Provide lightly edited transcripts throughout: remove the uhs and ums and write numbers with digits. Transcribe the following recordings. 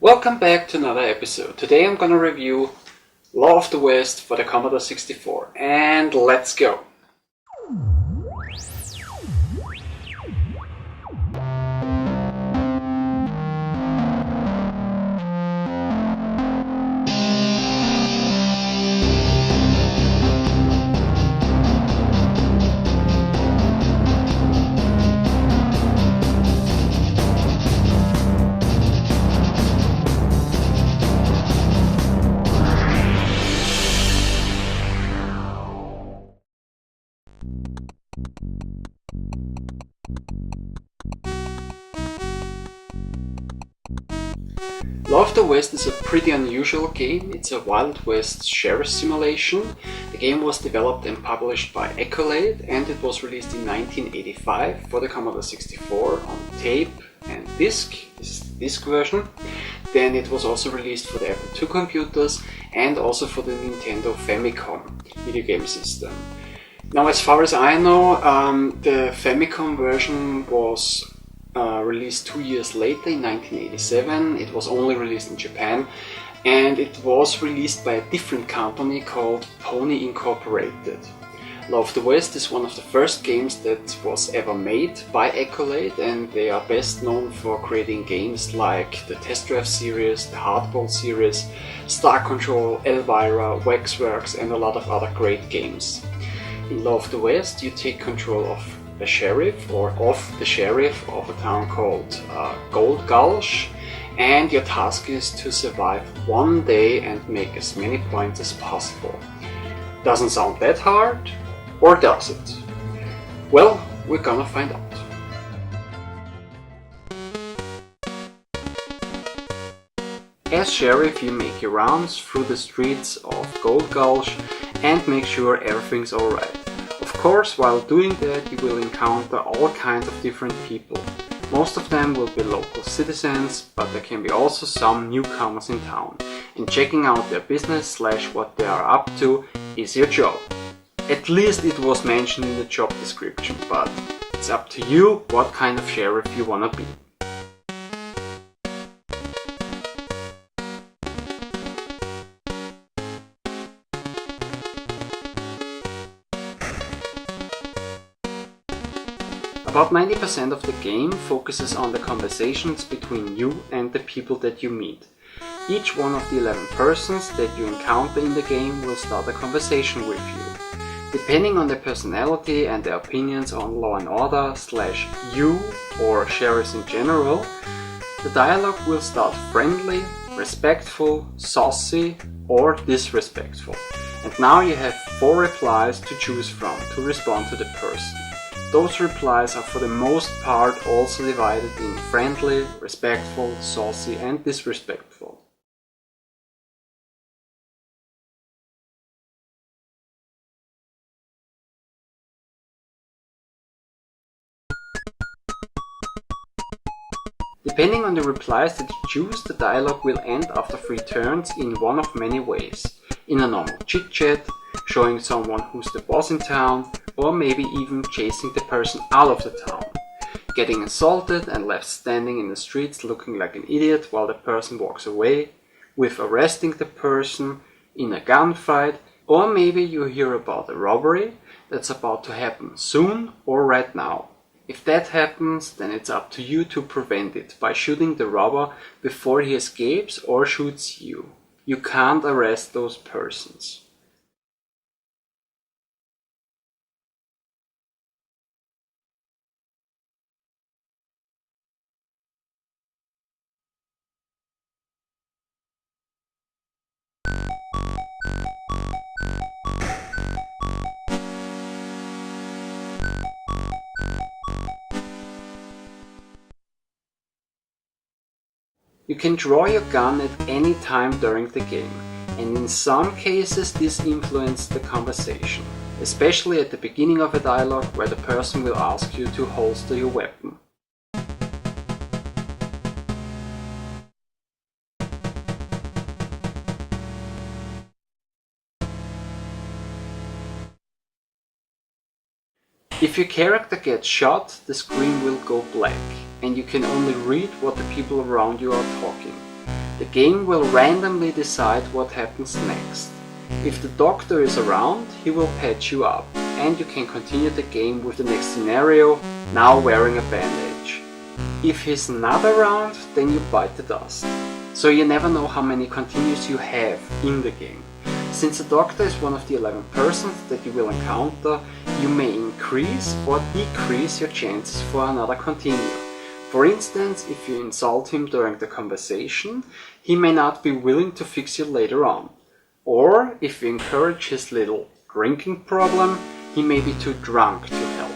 Welcome back to another episode. Today I'm gonna review Law of the West for the Commodore 64, and let's go! Law of the West is a pretty unusual game. It's a Wild West sheriff simulation. The game was developed and published by Accolade, and it was released in 1985 for the Commodore 64 on tape and disc. This is the disc version. Then it was also released for the Apple II computers and also for the Nintendo Famicom video game system. Now, as far as I know, the Famicom version was released 2 years later in 1987. It was only released in Japan, and it was released by a different company called Pony Incorporated. Law of the West is one of the first games that was ever made by Accolade, and they are best known for creating games like the Test Drive series, the Hardball series, Star Control, Elvira, Waxworks, and a lot of other great games. In Law of the West, you take control of the sheriff of a town called Gold Gulch, and your task is to survive one day and make as many points as possible. Doesn't sound that hard, or does it? Well, we're gonna find out. As sheriff, you make your rounds through the streets of Gold Gulch and make sure everything's alright. Of course, while doing that, you will encounter all kinds of different people. Most of them will be local citizens, but there can be also some newcomers in town. And checking out their business / what they are up to is your job. At least it was mentioned in the job description, but it's up to you what kind of sheriff you wanna be. About 90% of the game focuses on the conversations between you and the people that you meet. Each one of the 11 persons that you encounter in the game will start a conversation with you. Depending on their personality and their opinions on law and order / you or sheriffs in general, the dialogue will start friendly, respectful, saucy, or disrespectful. And now you have 4 replies to choose from to respond to the person. Those replies are for the most part also divided in friendly, respectful, saucy, and disrespectful. Depending on the replies that you choose, the dialogue will end after 3 turns in one of many ways. In a normal chit-chat, showing someone who's the boss in town, or maybe even chasing the person out of the town. Getting assaulted and left standing in the streets looking like an idiot while the person walks away, with arresting the person in a gunfight, or maybe you hear about a robbery that's about to happen soon or right now. If that happens, then it's up to you to prevent it by shooting the robber before he escapes or shoots you. You can't arrest those persons. You can draw your gun at any time during the game, and in some cases this influences the conversation, especially at the beginning of a dialogue where the person will ask you to holster your weapon. If your character gets shot, the screen will go black, and you can only read what the people around you are talking. The game will randomly decide what happens next. If the doctor is around, he will patch you up, and you can continue the game with the next scenario, now wearing a bandage. If he's not around, then you bite the dust. So you never know how many continues you have in the game. Since the doctor is one of the 11 persons that you will encounter, you may increase or decrease your chances for another continue. For instance, if you insult him during the conversation, he may not be willing to fix you later on. Or, if you encourage his little drinking problem, he may be too drunk to help you.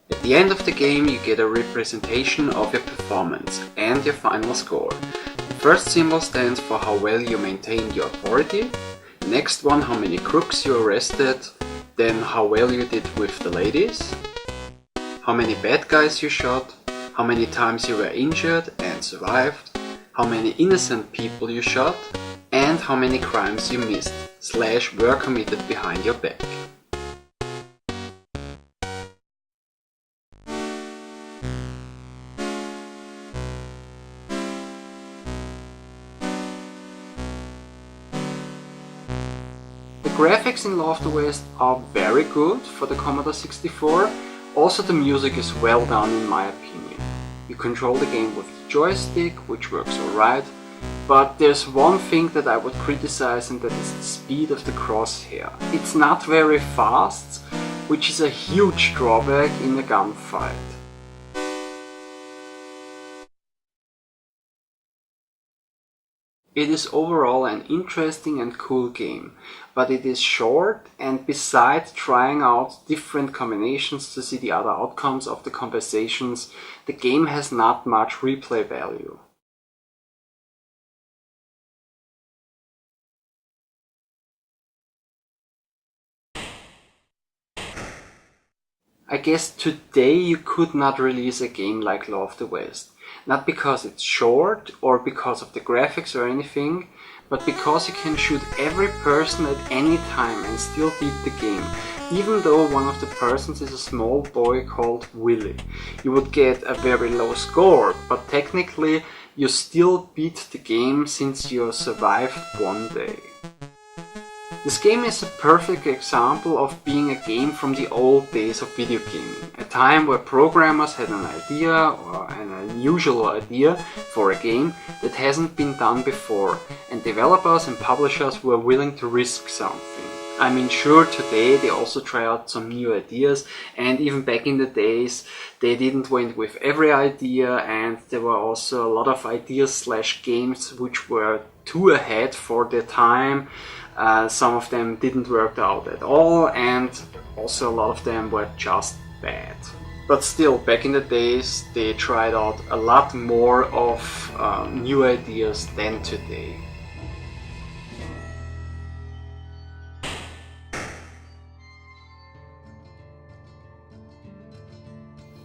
At the end of the game, you get a representation of your performance and your final score. The first symbol stands for how well you maintained your authority, the next one how many crooks you arrested, then how well you did with the ladies, how many bad guys you shot, how many times you were injured and survived, how many innocent people you shot, and how many crimes you missed / were committed behind your back. The graphics in Law of the West are very good for the Commodore 64, also the music is well done in my opinion. You control the game with the joystick, which works alright, but there's one thing that I would criticize, and that is the speed of the crosshair. It's not very fast, which is a huge drawback in a gunfight. It is overall an interesting and cool game, but it is short, and besides trying out different combinations to see the other outcomes of the conversations, the game has not much replay value. I guess today you could not release a game like Law of the West. Not because it's short or because of the graphics or anything, but because you can shoot every person at any time and still beat the game. Even though one of the persons is a small boy called Willy. You would get a very low score, but technically you still beat the game since you survived one day. This game is a perfect example of being a game from the old days of video gaming, a time where programmers had an idea or an unusual idea for a game that hasn't been done before, and developers and publishers were willing to risk something. I mean, sure, today they also try out some new ideas, and even back in the days they didn't went with every idea, and there were also a lot of ideas / games which were too ahead for their time. Some of them didn't work out at all, and also a lot of them were just bad. But still, back in the days, they tried out a lot more of new ideas than today.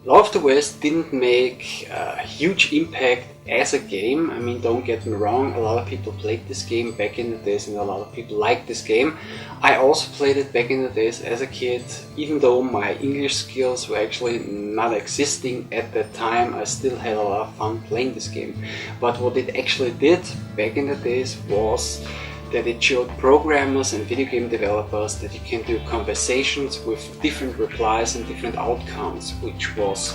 Law of the West didn't make a huge impact as a game. I mean, don't get me wrong, a lot of people played this game back in the days and a lot of people liked this game. I also played it back in the days as a kid. Even though my English skills were actually not existing at that time, I still had a lot of fun playing this game. But what it actually did back in the days was that it showed programmers and video game developers that you can do conversations with different replies and different outcomes, which was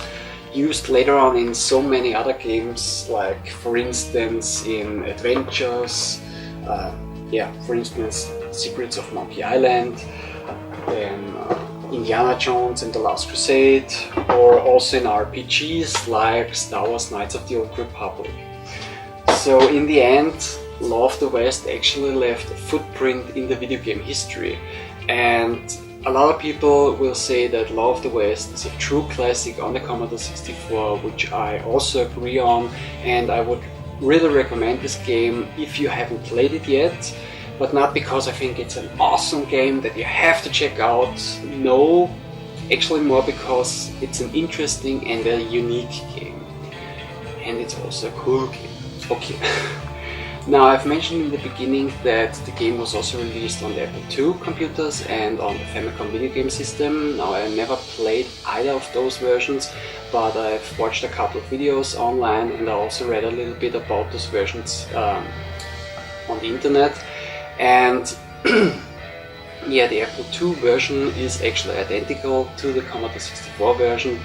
used later on in so many other games, like for instance in adventures, for instance Secrets of Monkey Island, then Indiana Jones and the Last Crusade, or also in RPGs like Star Wars Knights of the Old Republic. So in the end, Law of the West actually left a footprint in the video game history, and a lot of people will say that Law of the West is a true classic on the Commodore 64, which I also agree on, and I would really recommend this game if you haven't played it yet, but not because I think it's an awesome game that you have to check out. No, actually more because it's an interesting and a unique game, and it's also a cool game. Okay. Now, I've mentioned in the beginning that the game was also released on the Apple II computers and on the Famicom video game system. Now, I never played either of those versions, but I've watched a couple of videos online, and I also read a little bit about those versions on the internet. And yeah, the Apple II version is actually identical to the Commodore 64 version.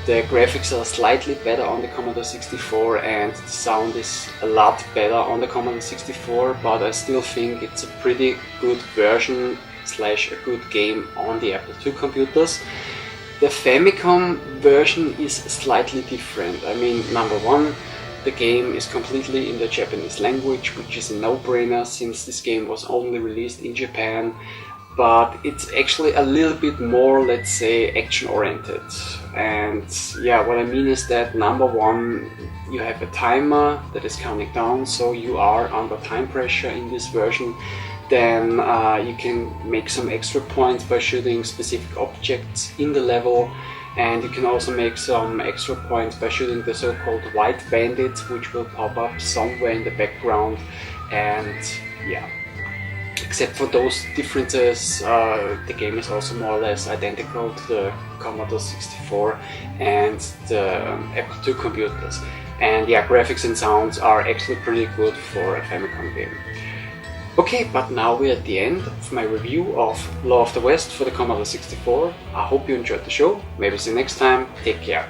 The graphics are slightly better on the Commodore 64 and the sound is a lot better on the Commodore 64, but I still think it's a pretty good version slash a good game on the Apple II computers. The Famicom version is slightly different. I mean, number one, the game is completely in the Japanese language, which is a no-brainer since this game was only released in Japan. But it's actually a little bit more, let's say, action-oriented. And yeah, what I mean is that number one, you have a timer that is counting down, so you are under time pressure in this version. Then you can make some extra points by shooting specific objects in the level, and you can also make some extra points by shooting the so-called white bandits, which will pop up somewhere in the background. And yeah, except for those differences, the game is also more or less identical to the Commodore 64 and the Apple II computers. And yeah, graphics and sounds are actually pretty good for a Famicom game. Okay, but now we're at the end of my review of Law of the West for the Commodore 64. I hope you enjoyed the show. Maybe see you next time. Take care.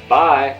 Bye!